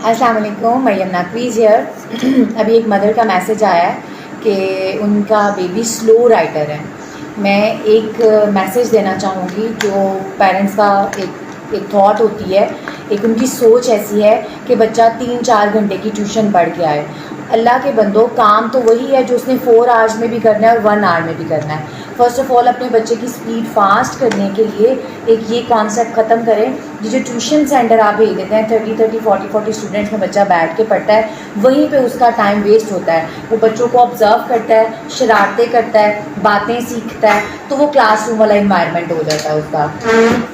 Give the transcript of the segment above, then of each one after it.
अस्सलाम वालेकुम, मरियम नकवीज़ हियर। अभी एक मदर का मैसेज आया है कि उनका बेबी स्लो राइटर है। मैं एक मैसेज देना चाहूँगी जो पेरेंट्स का एक थॉट होती है, एक उनकी सोच ऐसी है कि बच्चा 3-4 घंटे की ट्यूशन पढ़ के आए। अल्लाह के बंदो, काम तो वही है जो उसने 4 आवर्स में भी करना है और 1 आवर में भी करना है। फ़र्स्ट ऑफ़ ऑल अपने बच्चे की स्पीड फास्ट करने के लिए एक ये कॉन्सेप्ट ख़त्म करें। ये जो ट्यूशन सेंटर आप भेज देते हैं 30 40 स्टूडेंट्स में बच्चा बैठ के पढ़ता है, वहीं पे उसका टाइम वेस्ट होता है। वो बच्चों को ऑब्ज़र्व करता है, शरारतें करता है, बातें सीखता है, तो वो क्लासरूम वाला इन्वायरमेंट हो जाता है उसका।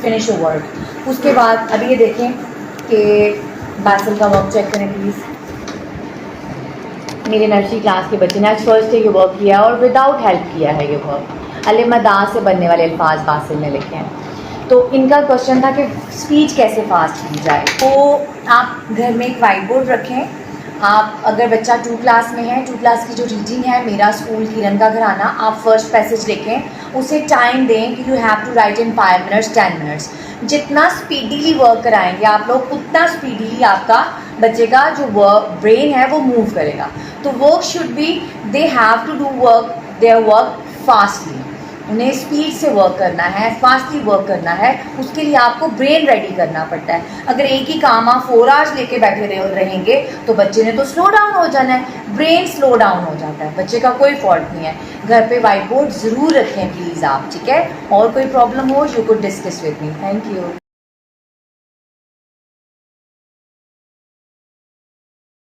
Finish your work. उसके बाद अभी ये देखें कि बासिल का वर्क चेक करें प्लीज़। मेरे नर्सरी क्लास के बच्चे ने आज फर्स्ट डे ये वर्क किया और विदाउट हेल्प किया है ये वर्क। अलिमदा से बनने वाले अल्फाज बासिल ने लिखे हैं। तो इनका क्वेश्चन था कि स्पीच कैसे फास्ट की जाए। तो आप घर में एक वाइट बोर्ड रखें। आप अगर बच्चा 2 क्लास में है, 2 क्लास की जो रीडिंग है मेरा स्कूल किरण का घराना, आप फर्स्ट पैसेज लिखें, उसे टाइम दें कि you have to write in 5 minutes 10 minutes. जितना स्पीडीली वर्क कराएंगे आप लोग, उतना स्पीडीली आपका बच्चे का जो ब्रेन है वो मूव करेगा। तो work should be, they have to do work their work fastly. उन्हें स्पीड से वर्क करना है, फास्टली वर्क करना है, उसके लिए आपको ब्रेन रेडी करना पड़ता है। अगर एक ही काम आप 4 आवर्स लेके बैठे रहेंगे तो बच्चे ने तो स्लो डाउन हो जाना है, ब्रेन स्लो डाउन हो जाता है, बच्चे का कोई फॉल्ट नहीं है। घर पे वाइट बोर्ड ज़रूर रखें प्लीज़ आप, ठीक है। और कोई प्रॉब्लम हो you could discuss with me. Thank you.